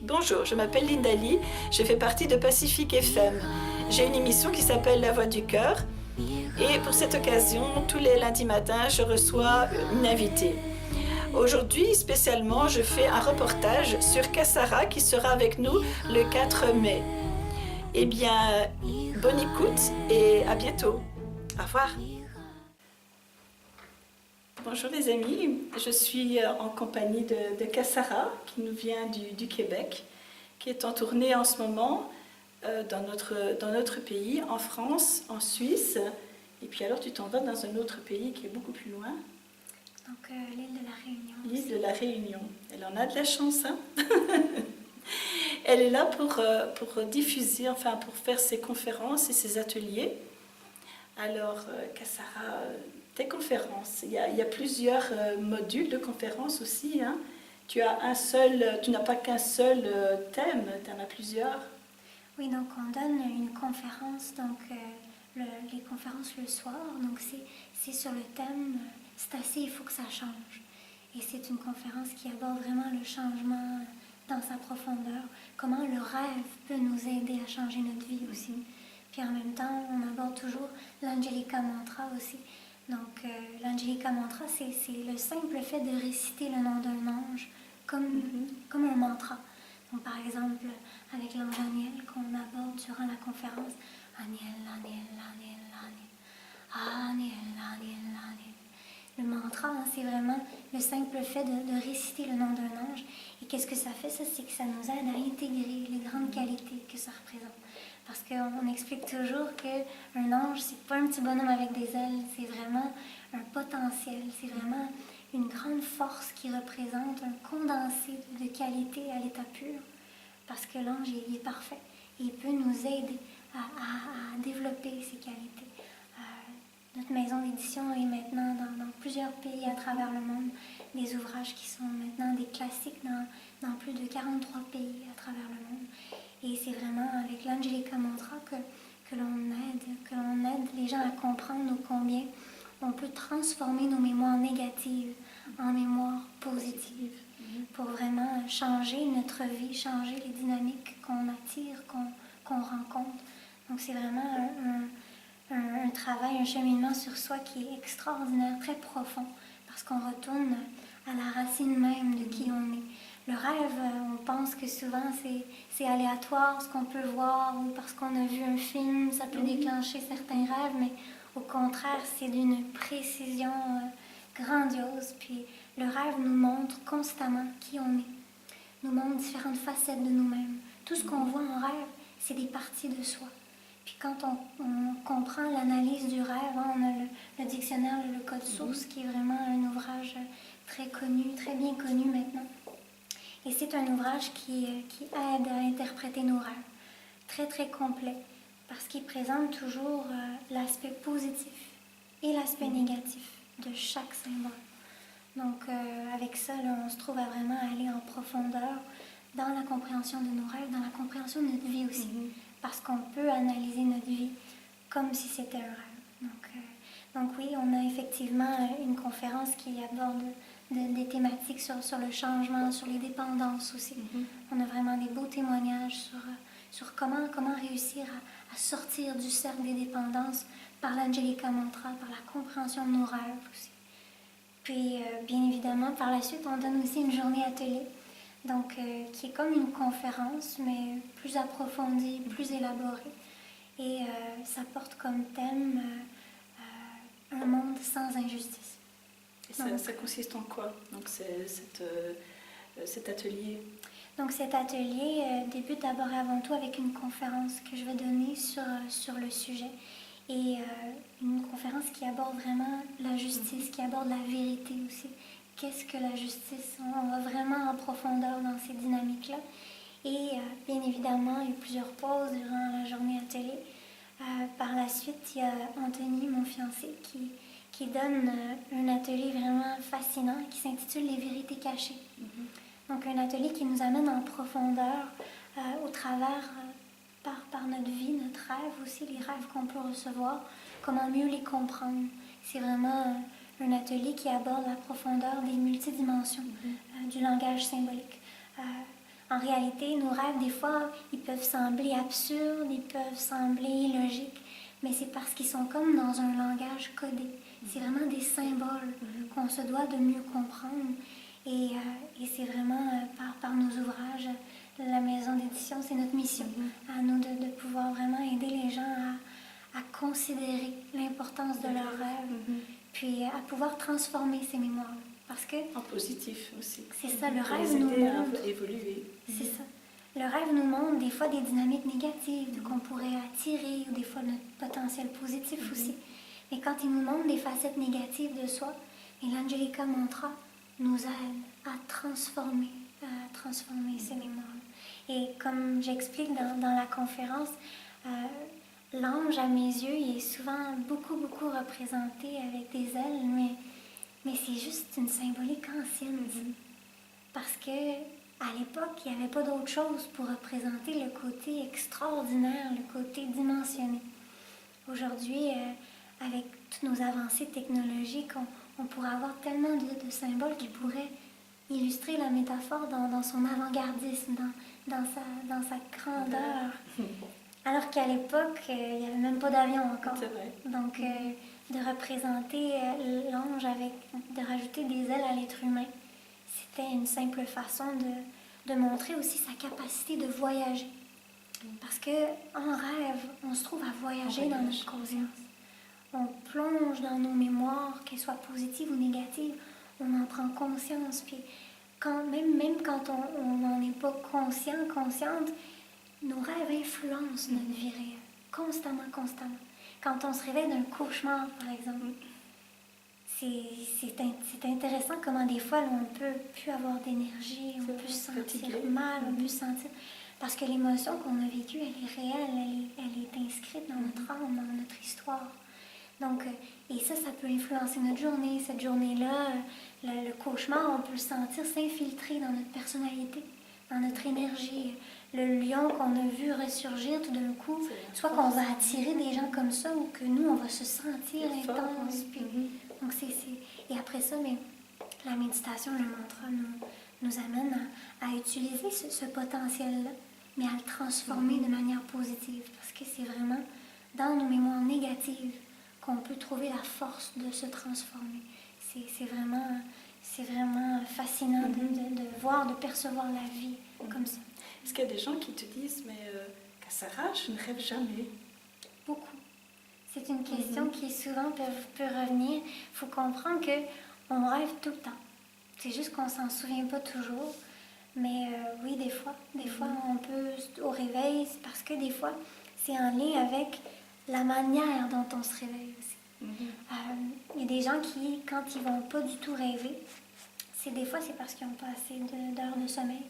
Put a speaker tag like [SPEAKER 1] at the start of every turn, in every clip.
[SPEAKER 1] Bonjour, je m'appelle Linda Lee, je fais partie de Pacific FM. J'ai une émission qui s'appelle La Voix du Cœur et pour cette occasion, tous les lundis matins, je reçois une invitée. Aujourd'hui, spécialement, je fais un reportage sur Kassara qui sera avec nous le 4 mai. Eh bien, bonne écoute et à bientôt. Au revoir. Bonjour les amis, je suis en compagnie de Kassara qui nous vient du Québec, qui est en tournée en ce moment dans notre pays, en France, en Suisse, et puis alors tu t'en vas dans un autre pays qui est beaucoup plus loin.
[SPEAKER 2] Donc l'île de la Réunion.
[SPEAKER 1] L'île de la Réunion, elle en a de la chance, hein. Elle est là pour diffuser, enfin pour faire ses conférences et ses ateliers. Alors Kassara, tes conférences, il y a plusieurs modules de conférences aussi, hein. Tu n'as pas qu'un seul thème, tu en as plusieurs.
[SPEAKER 2] Oui, donc on donne une conférence, donc les conférences le soir, donc c'est sur le thème « C'est assez, il faut que ça change ». Et c'est une conférence qui aborde vraiment le changement dans sa profondeur, comment le rêve peut nous aider à changer notre vie aussi. Puis en même temps, on aborde toujours l'Angelica Mantra aussi. Donc l'Angelica Mantra, c'est le simple fait de réciter le nom d'un ange comme un mantra. Donc par exemple, avec l'ange Aniel qu'on aborde durant la conférence, Aniel, Aniel, Aniel, Aniel, Aniel, Aniel, Aniel. Le mantra, hein, c'est vraiment le simple fait de réciter le nom d'un ange. Et qu'est-ce que ça fait? Ça, c'est que ça nous aide à intégrer les grandes qualités que ça représente. Parce qu'on explique toujours qu'un ange, c'est pas un petit bonhomme avec des ailes, c'est vraiment un potentiel, c'est vraiment une grande force qui représente un condensé de qualités à l'état pur. Parce que l'ange, il est parfait. Et il peut nous aider à développer ces qualités. Notre maison d'édition est maintenant dans plusieurs pays à travers le monde. Des ouvrages qui sont maintenant des classiques dans plus de 43 pays à travers le monde. Et c'est vraiment avec l'Angelica Mantra que l'on aide les gens à comprendre combien on peut transformer nos mémoires négatives en mémoires positives pour vraiment changer notre vie, changer les dynamiques qu'on attire, qu'on rencontre. Donc c'est vraiment un travail, un cheminement sur soi qui est extraordinaire, très profond, parce qu'on retourne à la racine même de qui on est. Le rêve, on pense que souvent c'est aléatoire, ce qu'on peut voir, ou parce qu'on a vu un film, ça peut déclencher certains rêves, mais au contraire, c'est d'une précision grandiose. Puis le rêve nous montre constamment qui on est, nous montre différentes facettes de nous-mêmes. Tout ce qu'on voit en rêve, c'est des parties de soi. Puis quand on comprend l'analyse du rêve, hein, on a le dictionnaire, le code source, qui est vraiment un ouvrage très connu, très bien connu maintenant. Et c'est un ouvrage qui aide à interpréter nos rêves. Très très complet, parce qu'il présente toujours l'aspect positif et l'aspect négatif de chaque symbole. Donc avec ça, là, on se trouve à vraiment aller en profondeur dans la compréhension de nos rêves, dans la compréhension de notre vie aussi. Parce qu'on peut analyser notre vie comme si c'était un rêve. Donc oui, on a effectivement une conférence qui aborde des thématiques sur le changement, sur les dépendances aussi. On a vraiment des beaux témoignages sur comment réussir à sortir du cercle des dépendances par l'Angelica Mantra, par la compréhension de nos rêves aussi. Puis, bien évidemment, par la suite, on donne aussi une journée atelier, donc qui est comme une conférence, mais plus approfondie, plus élaborée. Et ça porte comme thème un monde sans injustice.
[SPEAKER 1] Et ça consiste en quoi, donc cet atelier?
[SPEAKER 2] Donc cet atelier débute d'abord et avant tout avec une conférence que je vais donner sur le sujet. Et une conférence qui aborde vraiment la justice, qui aborde la vérité aussi. Qu'est-ce que la justice? On va vraiment en profondeur dans ces dynamiques-là. Et bien évidemment, il y a eu plusieurs pauses durant la journée atelier. Par la suite, il y a Anthony, mon fiancé, qui donne un atelier vraiment fascinant qui s'intitule « Les vérités cachées ». Donc un atelier qui nous amène en profondeur au travers... Par notre vie, notre rêve aussi, les rêves qu'on peut recevoir, comment mieux les comprendre. C'est vraiment un atelier qui aborde la profondeur des multidimensions du langage symbolique. en réalité, nos rêves, des fois, ils peuvent sembler absurdes, ils peuvent sembler illogiques, mais c'est parce qu'ils sont comme dans un langage codé. C'est vraiment des symboles qu'on se doit de mieux comprendre. Et c'est vraiment par nos ouvrages, la maison d'édition, c'est notre mission à nous de pouvoir vraiment aider les gens à considérer l'importance de leurs rêves, puis à pouvoir transformer ces mémoires. Parce que
[SPEAKER 1] en positif aussi.
[SPEAKER 2] C'est ça, le rêve
[SPEAKER 1] les
[SPEAKER 2] nous
[SPEAKER 1] aider
[SPEAKER 2] montre.
[SPEAKER 1] à évoluer.
[SPEAKER 2] C'est ça. Le rêve nous montre des fois des dynamiques négatives qu'on pourrait attirer, ou des fois notre potentiel positif aussi. Mais quand il nous montre des facettes négatives de soi, et l'Angelica Mantra nous aide à transformer ces mémoires. Et comme j'explique dans la conférence, l'ange à mes yeux, il est souvent beaucoup représenté avec des ailes, mais c'est juste une symbolique ancienne. Parce que à l'époque, il n'y avait pas d'autre chose pour représenter le côté extraordinaire, le côté dimensionné. Aujourd'hui, avec toutes nos avancées technologiques, on pourrait avoir tellement de symboles qui pourraient illustrer la métaphore dans son avant-gardisme, dans sa grandeur. Alors qu'à l'époque, il n'y avait même pas d'avion encore.
[SPEAKER 1] C'est vrai.
[SPEAKER 2] Donc, de représenter l'ange de rajouter des ailes à l'être humain, c'était une simple façon de montrer aussi sa capacité de voyager. Parce qu'en rêve, on se trouve à voyager dans notre conscience. On plonge dans nos mémoires, qu'elles soient positives ou négatives, on en prend conscience. Puis même quand on n'en est pas consciente, nos rêves influencent notre vie réelle, constamment. Quand on se réveille d'un cauchemar, par exemple, c'est intéressant comment des fois, là, on peut plus avoir d'énergie, on peut se sentir mal, on peut se sentir... Parce que l'émotion qu'on a vécue, elle est réelle, elle est inscrite dans notre âme, dans notre histoire. Donc, et ça peut influencer notre journée. Cette journée-là, le cauchemar, on peut le sentir s'infiltrer dans notre personnalité, dans notre énergie. Le lion qu'on a vu ressurgir tout d'un coup, soit qu'on va attirer des gens comme ça, ou que nous, on va se sentir intense. Puis, donc et après ça, mais la méditation, le mantra nous amène à utiliser ce potentiel-là, mais à le transformer de manière positive. Parce que c'est vraiment dans nos mémoires négatives qu'on peut trouver la force de se transformer. C'est vraiment fascinant de voir, de percevoir la vie comme ça.
[SPEAKER 1] Est-ce qu'il y a des gens qui te disent, mais Kassara, je ne rêve jamais?
[SPEAKER 2] Beaucoup. C'est une question qui souvent peut revenir. Il faut comprendre qu'on rêve tout le temps. C'est juste qu'on ne s'en souvient pas toujours. Mais oui, des fois on peut, au réveil, parce que des fois, c'est en lien avec la manière dont on se réveille aussi. Il y a des gens qui, quand ils vont pas du tout rêver, des fois c'est parce qu'ils n'ont pas assez d'heures de sommeil.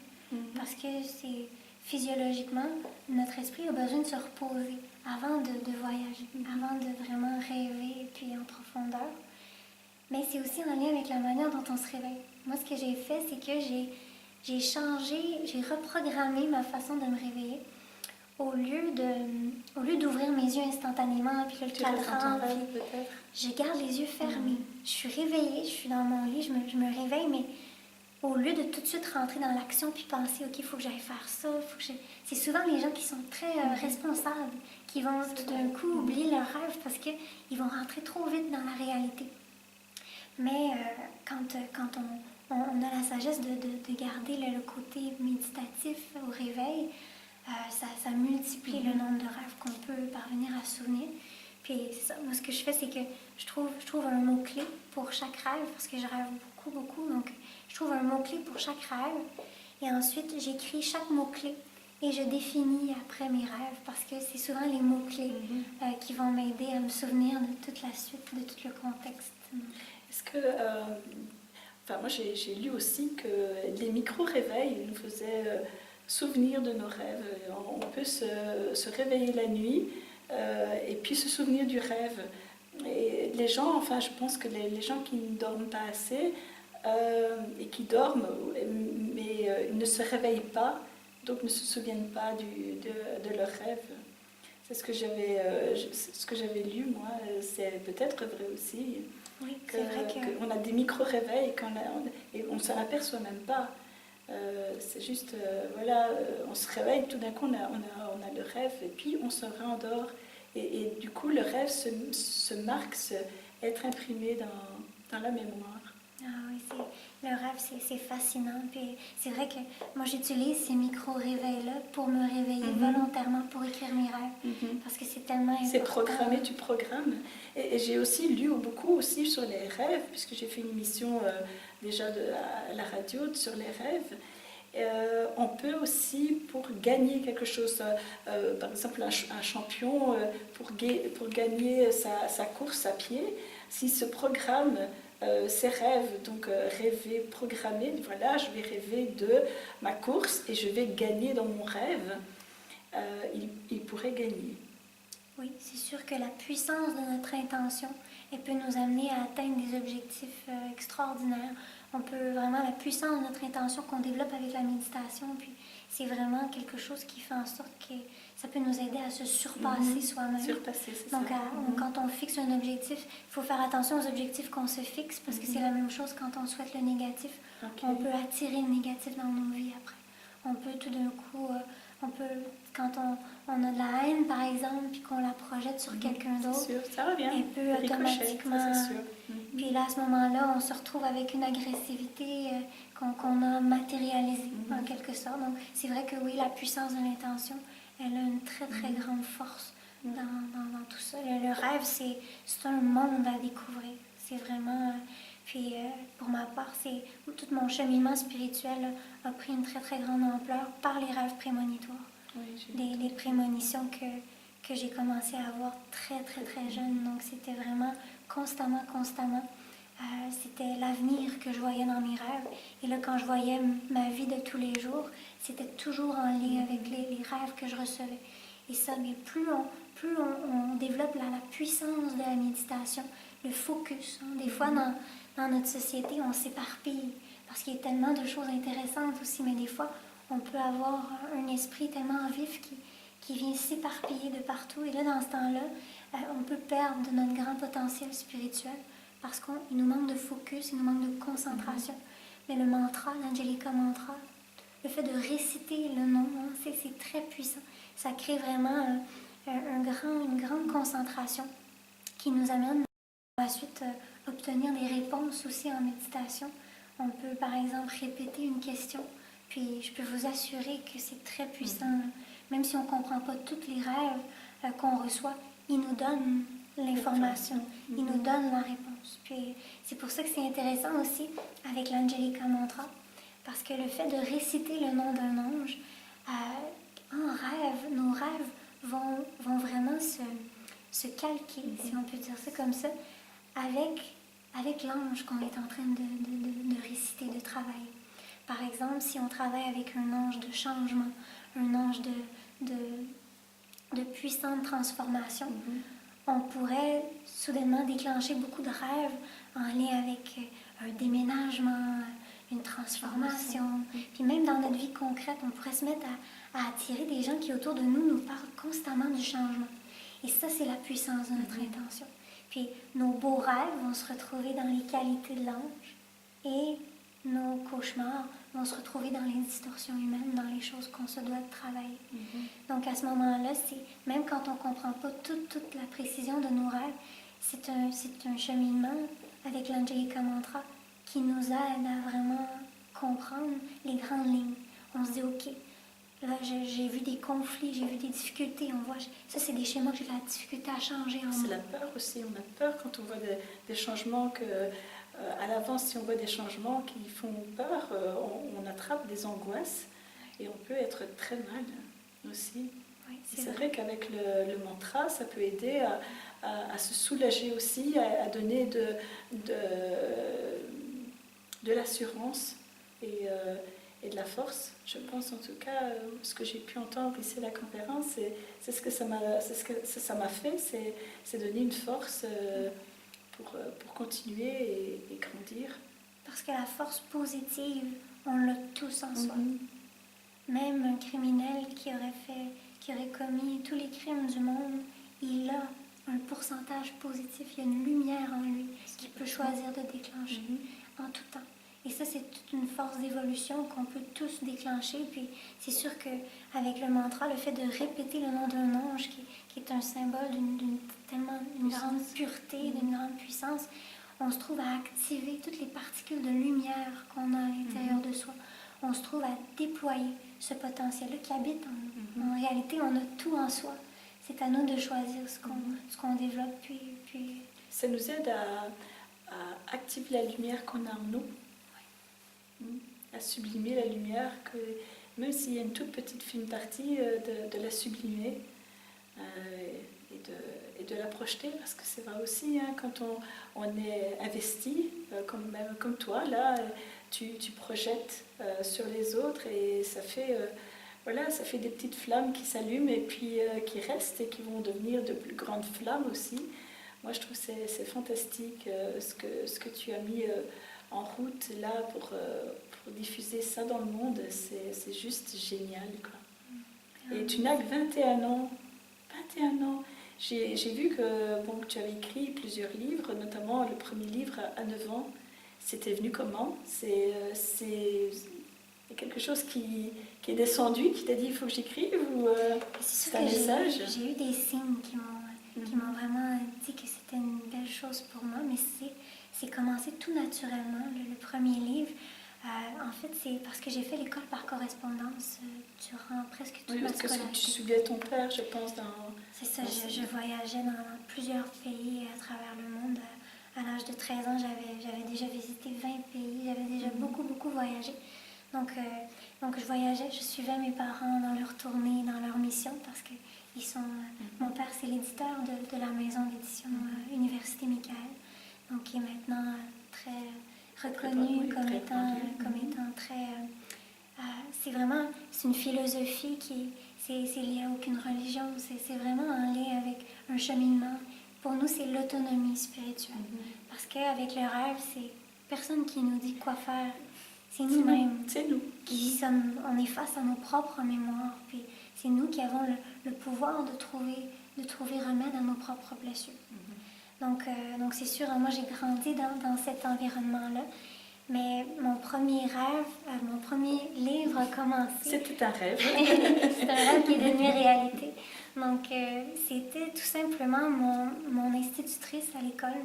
[SPEAKER 2] Parce que c'est physiologiquement, notre esprit a besoin de se reposer avant de voyager, avant de vraiment rêver, puis en profondeur. Mais c'est aussi en lien avec la manière dont on se réveille. Moi, ce que j'ai fait, c'est que j'ai reprogrammé ma façon de me réveiller. Au lieu d'ouvrir mes yeux instantanément, puis le cadran, je garde les yeux fermés. Je suis réveillée, je suis dans mon lit, je me réveille, mais au lieu de tout de suite rentrer dans l'action puis penser, OK, il faut que j'aille faire ça, c'est souvent les gens qui sont très responsables, qui vont tout d'un coup oublier leurs rêves parce qu'ils vont rentrer trop vite dans la réalité. Mais quand on a la sagesse de garder le côté méditatif au réveil, ça multiplie le nombre de rêves qu'on peut parvenir à se souvenir. Puis ça, moi, ce que je fais, c'est que je trouve un mot-clé pour chaque rêve, parce que je rêve beaucoup. Donc, je trouve un mot-clé pour chaque rêve. Et ensuite, j'écris chaque mot-clé et je définis après mes rêves, parce que c'est souvent les mots-clés qui vont m'aider à me souvenir de toute la suite, de tout le contexte.
[SPEAKER 1] Est-ce que... moi, j'ai lu aussi que les micro-réveils nous faisaient souvenir de nos rêves. On peut se réveiller la nuit et puis se souvenir du rêve. Et les gens, je pense que les gens qui ne dorment pas assez et qui dorment, mais ne se réveillent pas, donc ne se souviennent pas de leurs rêves. C'est ce que j'avais lu, moi. C'est peut-être vrai aussi.
[SPEAKER 2] Oui, c'est vrai
[SPEAKER 1] qu'on a des micro-réveils et on ne s'en aperçoit même pas. C'est juste, on se réveille, tout d'un coup on a le rêve et puis on se réendort. Et du coup le rêve se marque, être imprimé dans la mémoire.
[SPEAKER 2] Ah oui, le rêve, c'est fascinant. Puis c'est vrai que moi, j'utilise ces micro-réveils-là pour me réveiller volontairement, pour écrire mes rêves. Parce que c'est tellement important.
[SPEAKER 1] C'est programmé, tu programmes. Et j'ai aussi lu beaucoup aussi sur les rêves, puisque j'ai fait une émission déjà à la radio sur les rêves. On peut aussi, pour gagner quelque chose, par exemple un champion, pour gagner sa course à pied, s'il se programme ses rêves, donc rêver, programmer, voilà, je vais rêver de ma course et je vais gagner dans mon rêve, il pourrait gagner.
[SPEAKER 2] Oui, c'est sûr que la puissance de notre intention, elle peut nous amener à atteindre des objectifs extraordinaires. On peut vraiment, la puissance de notre intention qu'on développe avec la méditation, puis c'est vraiment quelque chose qui fait en sorte que ça peut nous aider à se surpasser soi-même.
[SPEAKER 1] Surpasser, c'est
[SPEAKER 2] donc,
[SPEAKER 1] ça.
[SPEAKER 2] quand on fixe un objectif, il faut faire attention aux objectifs qu'on se fixe, parce que c'est la même chose quand on souhaite le négatif.
[SPEAKER 1] Okay.
[SPEAKER 2] On peut attirer le négatif dans nos vies après. On peut tout d'un coup, quand on a de la haine, par exemple, puis qu'on la projette sur quelqu'un d'autre,
[SPEAKER 1] ça revient.
[SPEAKER 2] elle peut automatiquement...
[SPEAKER 1] Ça, c'est sûr.
[SPEAKER 2] Puis là, à ce moment-là, on se retrouve avec une agressivité qu'on a matérialisée, en quelque sorte. Donc, c'est vrai que oui, la puissance de l'intention, elle a une très, très grande force dans tout ça. Le rêve, c'est un monde à découvrir. C'est vraiment... Puis, pour ma part, tout mon cheminement spirituel a pris une très, très grande ampleur par les rêves prémonitoires. Oui, les prémonitions que j'ai commencé à avoir très, très, très jeune. Donc, c'était vraiment constamment. C'était l'avenir que je voyais dans mes rêves. Et là, quand je voyais ma vie de tous les jours, c'était toujours en lien avec les rêves que je recevais. Et ça, mais plus on développe la puissance de la méditation, le focus. Des fois, dans notre société, on s'éparpille parce qu'il y a tellement de choses intéressantes aussi, mais des fois, on peut avoir un esprit tellement vif qui vient s'éparpiller de partout. Et là, dans ce temps-là, on peut perdre de notre grand potentiel spirituel parce qu'il nous manque de focus, il nous manque de concentration. Mais le mantra, l'Angelica Mantra, le fait de réciter le nom, c'est très puissant. Ça crée vraiment une grande concentration qui nous amène à ensuite obtenir des réponses aussi en méditation. On peut par exemple répéter une question, puis je peux vous assurer que c'est très puissant. Même si on ne comprend pas tous les rêves qu'on reçoit, il nous donne l'information, il nous donne la réponse. Puis c'est pour ça que c'est intéressant aussi avec l'Angelica Mantra, parce que le fait de réciter le nom d'un ange, en rêve, nos rêves vont vraiment se calquer, si on peut dire ça comme ça, avec l'ange qu'on est en train de réciter, de travailler. Par exemple, si on travaille avec un ange de changement, un ange de puissante transformation, on pourrait soudainement déclencher beaucoup de rêves en lien avec un déménagement, une transformation. Puis même dans notre vie concrète, on pourrait se mettre à attirer des gens qui autour de nous parlent constamment du changement. Et ça, c'est la puissance de notre intention. Puis nos beaux rêves vont se retrouver dans les qualités de l'ange et nos cauchemars vont se retrouver dans les distorsions humaines, dans les choses qu'on se doit de travailler. Donc à ce moment-là, même quand on ne comprend pas toute la précision de nos rêves, c'est un cheminement avec l'Angelica Mantra qui nous aide à vraiment comprendre les grandes lignes. On se dit, OK, là j'ai vu des conflits, j'ai vu des difficultés, on voit, ça c'est des schémas que j'ai de la difficulté à changer en moi.
[SPEAKER 1] C'est la peur aussi, on a peur quand on voit des changements à l'avance, si on voit des changements qui font peur, on attrape des angoisses et on peut être très mal aussi.
[SPEAKER 2] Oui,
[SPEAKER 1] c'est vrai qu'avec le mantra, ça peut aider à se soulager aussi, à donner de l'assurance et de la force. Je pense en tout cas, ce que j'ai pu entendre ici à la conférence, c'est ce que ça m'a fait, c'est donner une force pour continuer et grandir.
[SPEAKER 2] Parce que la force positive, on l'a tous en soi. Même un criminel qui aurait commis tous les crimes du monde, il a un pourcentage positif, il y a une lumière en lui qui peut choisir de déclencher en tout temps. Et ça, c'est toute une force d'évolution qu'on peut tous déclencher. Puis c'est sûr qu'avec le mantra, le fait de répéter le nom d'un ange, qui est un symbole d'une grande pureté, d'une grande puissance, on se trouve à activer toutes les particules de lumière qu'on a à l'intérieur de soi. On se trouve à déployer ce potentiel-là qui habite en nous. En réalité, on a tout en soi. C'est à nous de choisir ce qu'on développe. Puis...
[SPEAKER 1] Ça nous aide à activer la lumière qu'on a en nous, à sublimer la lumière, que même s'il y a une toute petite fine partie, de la sublimer et de la projeter, parce que c'est vrai aussi, hein, quand on est investi, comme toi, là, tu projettes sur les autres et ça fait... ça fait des petites flammes qui s'allument et puis qui restent et qui vont devenir de plus grandes flammes aussi. Moi, je trouve que c'est fantastique ce que tu as mis en route là pour diffuser ça dans le monde. C'est juste génial, quoi. Et tu n'as que 21 ans. 21 ans. J'ai vu que tu avais écrit plusieurs livres, notamment le premier livre à 9 ans. C'était venu comment? C'est quelque chose qui est descendu, qui t'a dit il faut que j'écrive, ou c'est un message?
[SPEAKER 2] J'ai eu des signes qui m'ont vraiment dit que c'était une belle chose pour moi, mais c'est commencé tout naturellement. Le premier livre, en fait, c'est parce que j'ai fait l'école par correspondance durant presque toute ma scolarité.
[SPEAKER 1] Parce que tu suivais ton père, je pense,
[SPEAKER 2] C'est ça, je voyageais dans plusieurs pays à travers le monde. À l'âge de 13 ans, j'avais déjà visité 20 pays, j'avais déjà beaucoup, beaucoup voyagé. Donc je voyageais, je suivais mes parents dans leur tournée, dans leur mission, parce que mon père, c'est l'éditeur de la maison d'édition Université Michael, donc qui est maintenant très reconnu comme étant très... c'est une philosophie c'est lié à aucune religion, c'est vraiment en lien avec un cheminement. Pour nous, c'est l'autonomie spirituelle, parce qu'avec le rêve, c'est personne qui nous dit quoi faire. C'est nous-mêmes.
[SPEAKER 1] C'est nous.
[SPEAKER 2] On est face à nos propres mémoires. Puis c'est nous qui avons le pouvoir de trouver remède à nos propres blessures. Donc c'est sûr, moi j'ai grandi dans cet environnement-là. Mais mon premier rêve, mon premier livre a commencé.
[SPEAKER 1] C'était un rêve.
[SPEAKER 2] C'est un rêve qui est devenu réalité. Donc c'était tout simplement mon institutrice à l'école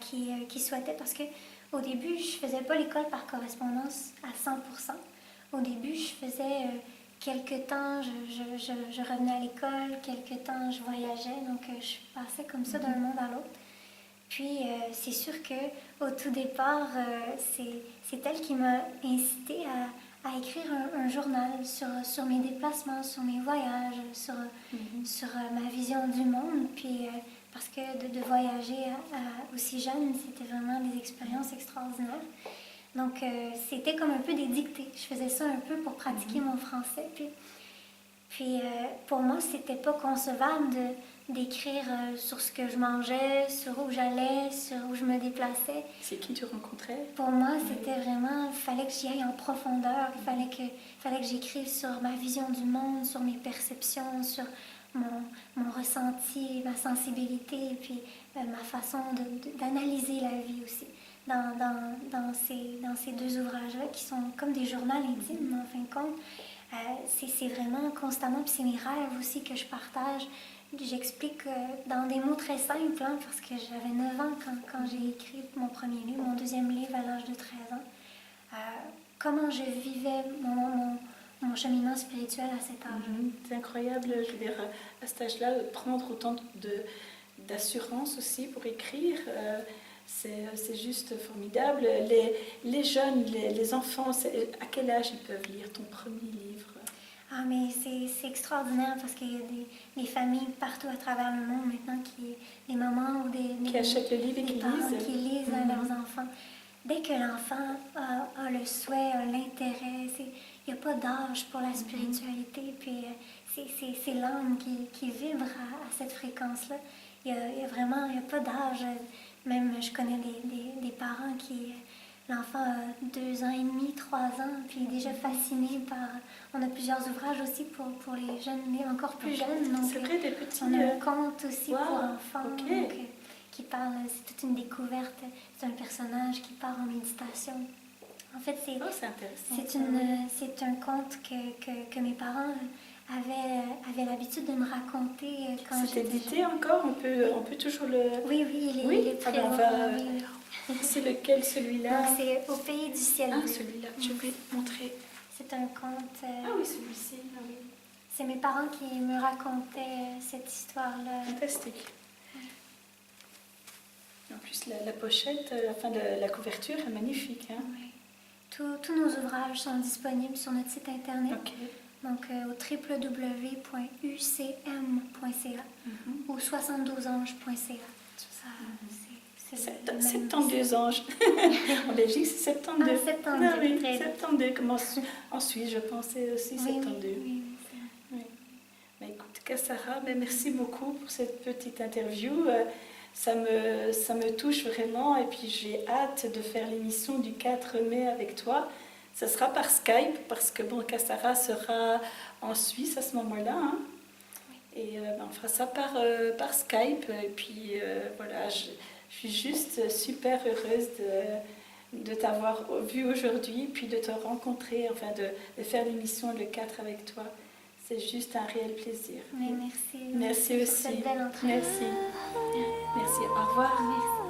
[SPEAKER 2] qui souhaitait, parce que au début, je ne faisais pas l'école par correspondance à 100%. Au début, je faisais quelques temps, je revenais à l'école, quelques temps, je voyageais. Donc, je passais comme ça d'un monde à l'autre. Puis, c'est sûr qu'au tout départ, c'est elle qui m'a incitée à écrire un journal sur mes déplacements, sur mes voyages, sur ma vision du monde. Puis, parce que de voyager aussi jeune, c'était vraiment des expériences extraordinaires. Donc, c'était comme un peu des dictées. Je faisais ça un peu pour pratiquer mon français. Puis pour moi, c'était pas concevable d'écrire sur ce que je mangeais, sur où j'allais, sur où je me déplaçais.
[SPEAKER 1] C'est qui tu rencontrais?
[SPEAKER 2] Pour moi, c'était vraiment... Il fallait que j'y aille en profondeur. Il fallait que j'écrive sur ma vision du monde, sur mes perceptions, sur mon ressenti, ma sensibilité, et puis ma façon d'analyser la vie aussi. Dans ces deux ouvrages-là, qui sont comme des journaux intimes, en fin de compte, c'est vraiment constamment, puis c'est mes rêves aussi que je partage. J'explique dans des mots très simples, hein, parce que j'avais 9 ans quand j'ai écrit mon premier livre, mon deuxième livre à l'âge de 13 ans. Comment je vivais mon cheminement spirituel à cet âge.
[SPEAKER 1] C'est incroyable, je veux dire, à cet âge-là, prendre autant d'assurance aussi pour écrire, c'est juste formidable. Les jeunes, les enfants, à quel âge ils peuvent lire ton premier livre?
[SPEAKER 2] Ah, mais c'est extraordinaire, parce qu'il y a des familles partout à travers le monde maintenant, des mamans ou
[SPEAKER 1] qui achètent le livre et
[SPEAKER 2] des parents qui lisent à leurs enfants. Dès que l'enfant a le souhait, a l'intérêt, il n'y a pas d'âge pour la spiritualité, puis c'est l'âme qui vibre à cette fréquence-là. Il y a pas d'âge. Même, je connais des parents l'enfant a 2 ans et demi, 3 ans, puis il est déjà fasciné par... On a plusieurs ouvrages aussi pour les jeunes, les encore plus jeunes. Donc,
[SPEAKER 1] c'est vrai, des petits...
[SPEAKER 2] On a un conte aussi pour enfants.
[SPEAKER 1] Okay.
[SPEAKER 2] qui parle, c'est toute une découverte. C'est un personnage qui part en méditation. En fait, c'est
[SPEAKER 1] intéressant.
[SPEAKER 2] C'est un conte que mes parents avaient l'habitude de me raconter quand
[SPEAKER 1] c'est
[SPEAKER 2] j'étais
[SPEAKER 1] édité
[SPEAKER 2] jeune.
[SPEAKER 1] encore, on peut toujours le...
[SPEAKER 2] Oui, il est très
[SPEAKER 1] on
[SPEAKER 2] bon. Oui.
[SPEAKER 1] C'est lequel, celui-là?
[SPEAKER 2] Donc, c'est Au pays du ciel bleu.
[SPEAKER 1] Celui-là, je vais te montrer.
[SPEAKER 2] C'est un conte...
[SPEAKER 1] oui, celui-ci, oui.
[SPEAKER 2] C'est mes parents qui me racontaient cette histoire-là.
[SPEAKER 1] Fantastique. En plus, la pochette, la couverture est magnifique. Hein?
[SPEAKER 2] Oui. Tous nos ouvrages sont disponibles sur notre site internet.
[SPEAKER 1] Ok.
[SPEAKER 2] Donc, au www.ucm.ca ou 72anges.ca.
[SPEAKER 1] C'est 72 anges. En Belgique, c'est 72.
[SPEAKER 2] Ah, 72,
[SPEAKER 1] oui,
[SPEAKER 2] très
[SPEAKER 1] 72. Comme en Suisse, je pensais aussi 72.
[SPEAKER 2] Oui.
[SPEAKER 1] Mais écoute, Kassara, merci beaucoup pour cette petite interview. Ça me touche vraiment. Et puis, j'ai hâte de faire l'émission du 4 mai avec toi. Ça sera par Skype, parce que Kassara sera en Suisse à ce moment-là. Hein. Et on fera ça par Skype. Et puis, voilà, je suis juste super heureuse de t'avoir vu aujourd'hui, puis de te rencontrer, de faire l'émission le 4 avec toi. C'est juste un réel plaisir.
[SPEAKER 2] Mais merci.
[SPEAKER 1] Merci aussi.
[SPEAKER 2] Pour cette belle entrevue.
[SPEAKER 1] Merci. Merci. Au revoir.
[SPEAKER 2] Merci.